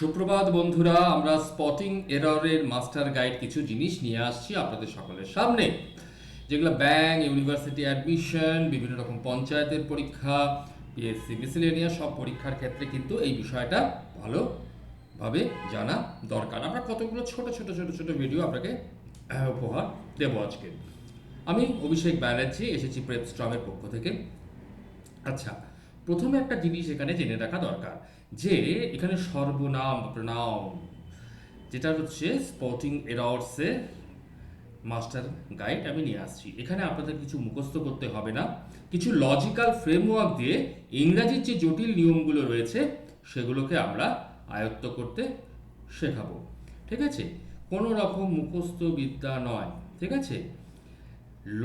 সুপ্রভাত বন্ধুরা, আমরা স্পটিং এররের মাস্টার গাইড কিছু জিনিস নিয়ে আসছি আপনাদের সকলের সামনে, যেগুলো ব্যাংক, ইউনিভার্সিটি অ্যাডমিশন, বিভিন্ন রকম পঞ্চায়েতের পরীক্ষা, পিএসসি মিসেলেনিয়াস সব পরীক্ষার ক্ষেত্রে কিন্তু এই বিষয়টা ভালোভাবে জানা দরকার। আমরা কতগুলো ছোট ছোট ছোট ছোট ভিডিও আপনাকে উপহার দেবো আজকে। আমি অভিষেক ব্যানার্জি, এসেছি প্রেপস্ট্রমের পক্ষ থেকে। আচ্ছা, প্রথমে একটা জিনিস এখানে জেনে রাখা দরকার যে এখানে সর্বনাম প্রনাউন, যেটা হচ্ছে স্পটিং এরর্সের মাস্টার গাইড আমি নিয়ে আসছি। এখানে আপনাদের কিছু মুখস্থ করতে হবে না, কিছু লজিক্যাল ফ্রেমওয়ার্ক দিয়ে ইংরাজির যে জটিল নিয়মগুলো রয়েছে সেগুলোকে আমরা আয়ত্ত করতে শেখাবো। ঠিক আছে, কোনো রকম মুখস্থ বিদ্যা নয়। ঠিক আছে,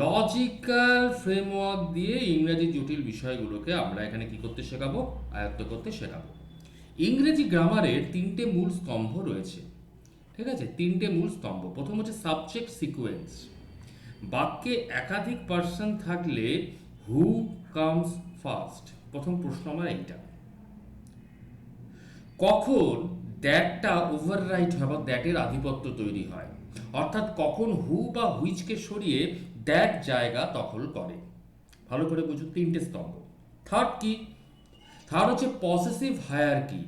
লজিক্যাল ফ্রেমওয়ার্ক দিয়ে ইংরেজি জটিল বিষয়গুলোকে আমরা এখানে কি করতে শেখাবো? আয়ত্ত করতে শেখাবো। ইংরেজি গ্রামারের তিনটে মূল স্তম্ভ রয়েছে। ঠিক আছে, তিনটে মূল স্তম্ভ। প্রথম হচ্ছে সাবজেক্ট সিকোয়েন্স। বাক্যে একাধিক পার্সন থাকলে হু কামস ফার্স্ট? প্রথম প্রশ্ন আমার এইটা। কখন দ্যাটটা ওভাররাইট হয় বা দ্যাটের আধিপত্য তৈরি হয়, অর্থাৎ কখন হু বা হুইচকে সরিয়ে দ্যাট জায়গা দখল করে? ভালো করে বুঝুন, তিনটে স্তম্ভ। থার্ড কি? থার্ড হচ্ছে পসেসিভ হায়ারার্কি।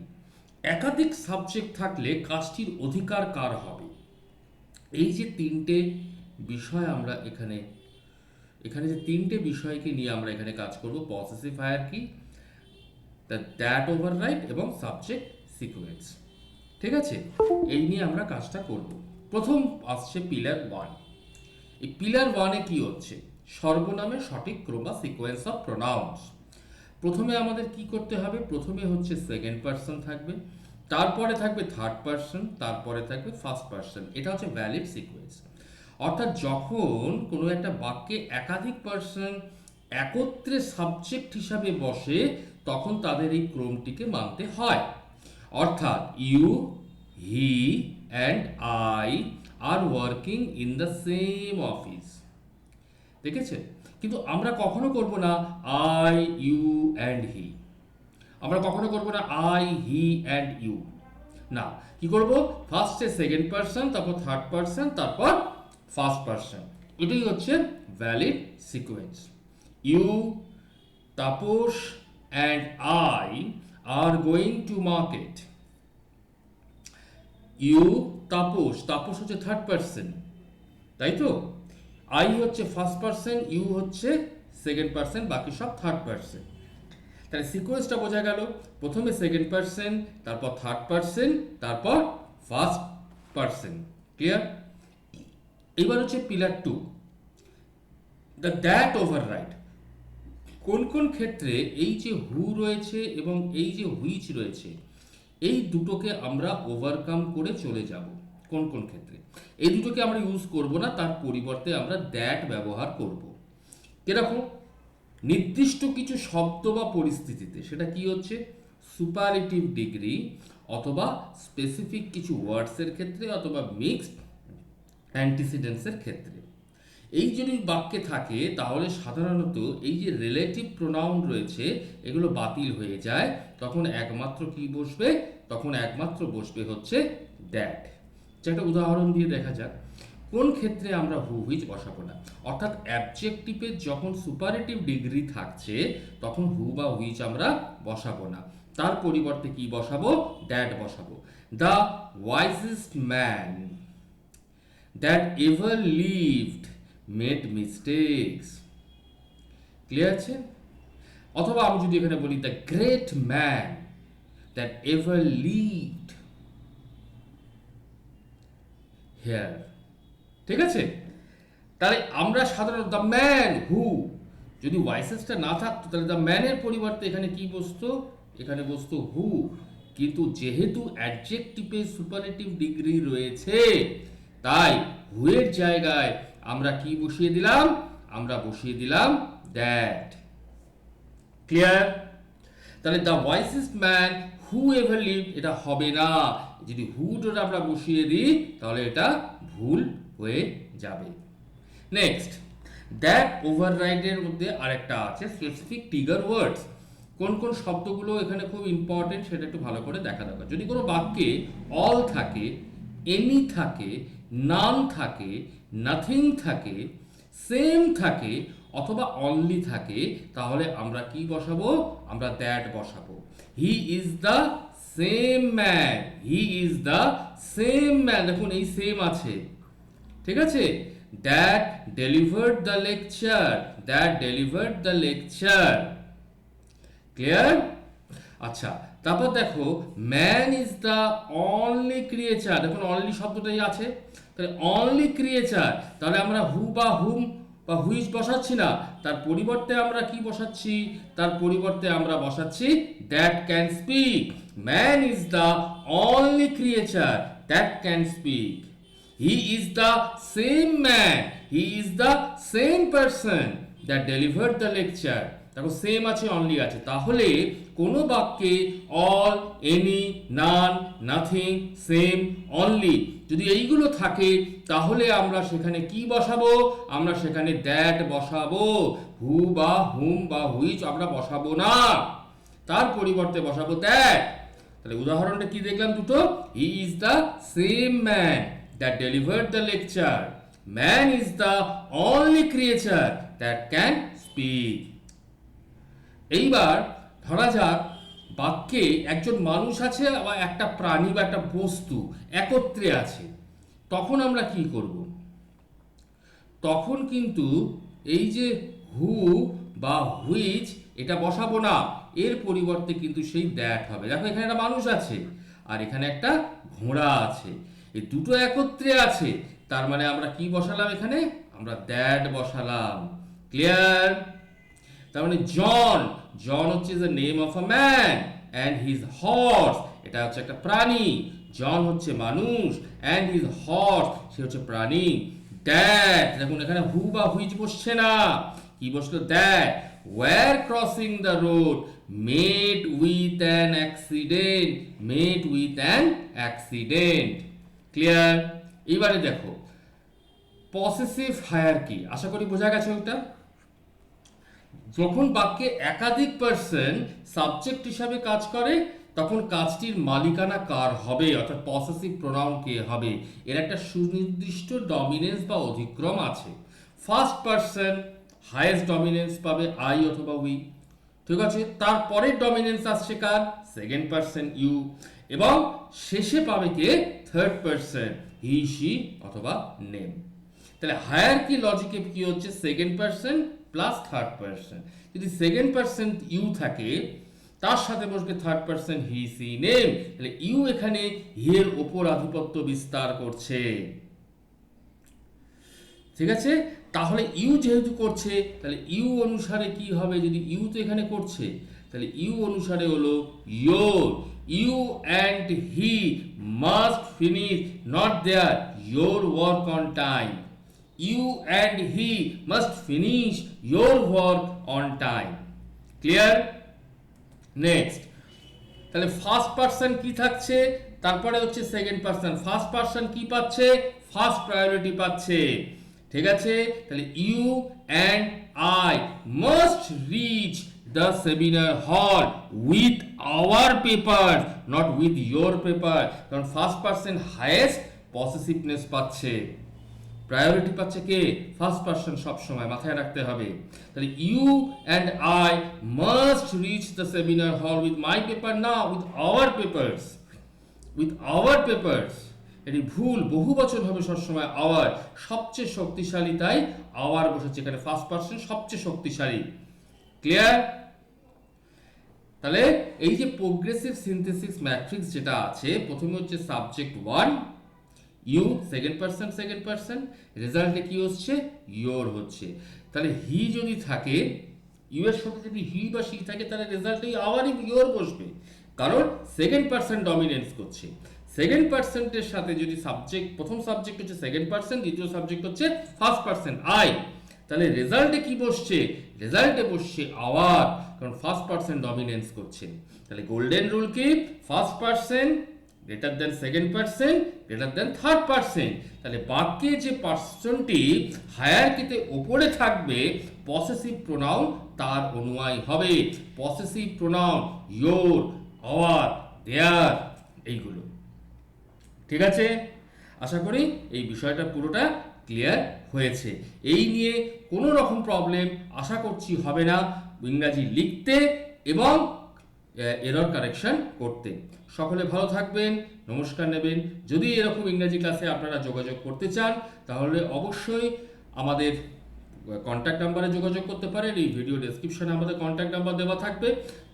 একাধিক সাবজেক্ট থাকলে কাজটির অধিকার কার হবে? এই যে তিনটে বিষয় আমরা এখানে যে তিনটে বিষয়কে নিয়ে আমরা এখানে কাজ করব, পসেসিভ হায়ারার্কি, দ্যাট ওভাররাইট এবং সাবজেক্ট সিকোয়েন্স। ঠিক আছে, এই নিয়ে আমরা কাজটা করব। প্রথম আসছে পিলার 1। এই পিলার 1-এ কি হচ্ছে? সর্বনামের সঠিক ক্রম বা সিকোয়েন্স অফ প্রোনাউন্স। প্রথমে আমাদের কি করতে হবে? প্রথমে হচ্ছে সেকেন্ড পারসন থাকবে, তারপরে থাকবে থার্ড পারসন, তারপরে থাকবে ফার্স্ট পারসন। এটা হচ্ছে ভ্যালিড সিকোয়েন্স। অর্থাৎ যখন কোনো একটা বাক্যে একাধিক পারসন একত্রে সাবজেক্ট হিসাবে বসে তখন তাদের এই ক্রমটিকে মানতে হয়। অর্থাৎ you, he and I are working in the same office. দেখেছেন? কিন্তু আমরা কখনো করব না আই, ইউ অ্যান্ড হি। আমরা কখনো করব না আই, হি অ্যান্ড ইউ। না, কি করব? ফার্স্টে সেকেন্ড পারসন, তারপর থার্ড পারসন, তারপর ফার্স্ট পারসন। এটাই হচ্ছে valid sequence. You, Tapas and I are going to market. You, Tapas, Tapas হচ্ছে থার্ড পারসন, তাই তো? আই হচ্ছে ফার্স্ট পারসন, ইউ হচ্ছে সেকেন্ড পারসন, বাকি সব থার্ড পারসন। তাহলে সিকোয়েন্সটা বোঝা গেল। প্রথমে সেকেন্ড পারসন, তারপর থার্ড পারসন, তারপর ফার্স্ট পারসন। ক্লিয়ার? এবার হচ্ছে পিলার 2, দ্য দ্যাট ওভাররাইট। কোন কোন ক্ষেত্রে এই যে হু রয়েছে এবং এই যে হুইচ রয়েছে, এই দুটোকে আমরা ওভারকাম করে চলে যাব। কোন কোন ক্ষেত্রে এই দুটোকে আমরা ইউজ করব না, তার পরিবর্তে আমরা দ্যাট ব্যবহার করব। কিরকম? নির্দিষ্ট কিছু শব্দ বা পরিস্থিতিতে, সেটা কি হচ্ছে? সুপারলেটিভ ডিগ্রি অথবা স্পেসিফিক কিছু ওয়ার্ডসের ক্ষেত্রে অথবা মিক্সড অ্যান্টিসিডেন্টসের ক্ষেত্রে। এই যদি বাক্যে থাকে তাহলে সাধারণত এই যে রিলেটিভ প্রোনাউন রয়েছে এগুলো বাতিল হয়ে যায়। তখন একমাত্র কি বসবে? তখন একমাত্র বসবে হচ্ছে দ্যাট। একটা উদাহরণ দিয়ে দেখা যাক কোন ক্ষেত্রে আমরা হু হুইচ বসাবো না। অর্থাৎ অ্যাবজেক্টিভের যখন সুপারলেটিভ ডিগ্রি থাকছে তখন হু বা হুইচ আমরা বসাবো না, তার পরিবর্তে কি বসাবো? দ্যাট বসাবো। The wisest man that ever lived made mistakes. Clear আছে? অথবা আমি যদি এখানে বলি the great man that ever lived here. ঠিক আছে? তাহলে আমরা সাধারণত দ্য ম্যান হু, যদি ওয়াইসেসটা না থাকতো তাহলে দ্য ম্যানের পরিবর্তে এখানে কি বসতো? এখানে বসতো হু। কিন্তু যেহেতু অ্যাডজেক্টিভে সুপারলেটিভ ডিগ্রি রয়েছে তাই হু এর জায়গায় আমরা কি বসিয়ে দিলাম? আমরা বসিয়ে দিলাম দ্যাট। ক্লিয়ার? তাহলে the wisest man who ever live এটা হবে না। যদি হুটা আমরা বসিয়ে দিই তাহলে এটা ভুল হয়ে যাবে। নেক্সট, দ্যাট ওভাররাইডের মধ্যে আরেকটা আছে স্পেসিফিক ট্রিগার ওয়ার্ডস। কোন কোন শব্দগুলো এখানে খুব ইম্পর্টেন্ট সেটা একটু ভালো করে দেখা দরকার। যদি কোনো বাক্যে অল থাকে, এনি থাকে, নান থাকে, নাথিং থাকে, সেম থাকে অথবা অনলি থাকে, তাহলে আমরা কি বসাবো? আমরা দ্যাট বসাবো। He is the same man, he is the same man, দেখুন এই সেম আছে, ঠিক আছে। That delivered the lecture, that delivered the lecture, clear? আচ্ছা, তারপর দেখো man is the only creature, দেখুন অনলি শব্দটাই আছে, তাহলে অনলি ক্রিয়েচার, তাহলে আমরা হু বা হুম বা হুইচ বসাচ্ছি না, তার পরিবর্তে আমরা কি বসাচ্ছি? তার পরিবর্তে আমরা বসাচ্ছি that can speak. Man is the only creature that can speak. He is the same man, he is the same person that delivered the lecture. দেখো সেম আছে, অনলি আছে, তাহলে কোনো বাক্যে অল, এনি, নান, নাথিং, সেম, অনলি যদি এইগুলো থাকে, তাহলে আমরা সেখানে কি বসাবো? আমরা সেখানে দ্যাট বসাবো। হু বা হুম বা হুইচ আমরা বসাবো না, তার পরিবর্তে বসাবো দ্যাট। তাহলে উদাহরণটা কি দেখলাম দুটো? He is the same man that delivered the lecture, man is the only creature that can speak. এইবার ধরা যাক বাক্যে একজন মানুষ আছে বা একটা প্রাণী বা একটা বস্তু একত্রে আছে, তখন আমরা কি করব? তখন কিন্তু এই যে হু বা হুইচ এটা বসাবো না, এর পরিবর্তে কিন্তু সেই দ্যাট হবে। দেখো এখানে একটা মানুষ আছে আর এখানে একটা ঘোড়া আছে, এই দুটো একত্রে আছে, তার মানে আমরা কি বসালাম এখানে? আমরা দ্যাট বসালাম, ক্লিয়ার? তার মানে জন, জন হচ্ছে the name of a man and his horse, এটা হচ্ছে একটা প্রাণী। জন হচ্ছে মানুষ অ্যান্ড হিজ হর্স, সে হচ্ছে প্রাণী। দ্যাট, দেখুন এখানে হু বা হুইচ বসছে না, কি বসলো? That were crossing the road met with an accident, met with an accident, clear? এবারে দেখো পসেসিভ হায়ারার্কি, আশা করি বোঝা গেছে ওটা। যখন বাক্যে একাধিক পার্সন সাবজেক্ট হিসাবে কাজ করে, তখন কাজটির মালিকানা কার হবে, অর্থাৎ পসেসিভ প্রোনাউন কে হবে, এর একটা সুনির্দিষ্ট ডমিনেন্স বা অধিক্রম আছে। ফার্স্ট পার্সন হাইয়েস্ট ডমিনেন্স পাবে আই অথবা উই, ঠিক আছে। তারপরে ডমিনেন্স আসছে কার? সেকেন্ড পার্সন ইউ, এবং শেষে পাবে কে? থার্ড পার্সন হি, শি অথবা নেম। তাহলে হায়ারার্কি লজিকে কি হচ্ছে? Second person plus third person. যদি সেকেন্ড পার্সন ইউ থাকে, তার সাথে বসবে third person he, she, name, তাহলে ইউ এখানে হি এর ওপর আধিপত্য বিস্তার করছে, ঠিক আছে। তাহলে ইউ যেহেতু করছে, তাহলে ইউ অনুসারে কি হবে? যদি ইউ তো এখানে করছে, তাহলে ইউ অনুসারে হলো your. You and he must finish not their your work on time. You and he must finish your work on time, clear? Next, তাহলে ফার্স্ট পারসন কি থাকছে, তারপরে হচ্ছে সেকেন্ড পারসন। ফার্স্ট পারসন কি পাচ্ছে? ফার্স্ট প্রায়োরিটি পাচ্ছে, ঠিক আছে। তাহলে you and I must reach the seminar hall with our paper, not with your paper, কারণ ফার্স্ট পারসন হাইয়েস্ট পসেসিভনেস পাচ্ছে, প্রায়োরিটি পাচ্ছে কে? ফার্স্ট পারসন, সবসময় মাথায় রাখতে হবে। তাহলে you and I must reach the seminar hall with my paper, না with our papers, with our papers. এটি ভুল, বহু বচন হবে সবসময় আওয়ার, সবচেয়ে শক্তিশালী, তাই আওয়ার বসেছে এখানে, ফার্স্ট পারসন সবচেয়ে শক্তিশালী, ক্লিয়ার? তাহলে এই যে প্রোগ্রেসিভ সিনথেসিস ম্যাট্রিক্স যেটা আছে, প্রথমে হচ্ছে subject one you, second person, রেজাল্টে কি হচ্ছে? ইয়োর হচ্ছে। তাহলে হি যদি থাকে, ইউ এর সাথে যদি হি বা শি থাকে, তাহলে রেজাল্টে আবারই ইয়োর বসবে, কারণ সেকেন্ড পারসন ডমিনেন্স করছে। সেকেন্ড পারসনের সাথে যদি সাবজেক্ট, প্রথম সাবজেক্ট হচ্ছে সেকেন্ড পারসন, দ্বিতীয় সাবজেক্ট হচ্ছে ফার্স্ট পারসন আই, তাহলে রেজাল্টে কি বসছে? রেজাল্টে বসছে আওয়ার, কারণ ফার্স্ট পারসন ডমিনেন্স করছে। তাহলে গোল্ডেন রুল কি? First person greater than second person, greater than third person. তাহলে বাক্যে যে পার্সনটি হায়ারকিতে ওপরে থাকবে পসেসিভ প্রোনাউন তার অনুয়ায়ী হবে। পসেসিভ প্রোনাউন ইয়োর, আওয়ার, দেয়ার, এইগুলো। ঠিক আছে, আশা করি এই বিষয়টা পুরোটা ক্লিয়ার হয়েছে। এই নিয়ে কোনো রকম প্রবলেম আশা করছি হবে না ইংরাজি লিখতে এবং এরর কারেকশন করতে। সকলে ভালো থাকবেন, নমস্কার নেবেন। যদি এরকম ইংরাজি ক্লাসে আপনারা যোগাযোগ করতে চান তাহলে অবশ্যই আমাদের কন্ট্যাক্ট নাম্বারে যোগাযোগ করতে পারেন। এই ভিডিও ডেসক্রিপশনে আমাদের কন্ট্যাক্ট নাম্বার দেওয়া থাকবে।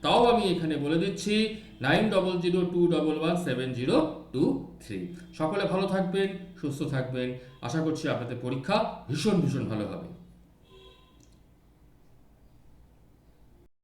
তাও আমি এখানে বলে দিচ্ছি 9002117023। সকলে ভালো থাকবেন, সুস্থ থাকবেন। আশা করছি আপনাদের পরীক্ষা ভীষণ ভীষণ ভালো হবে।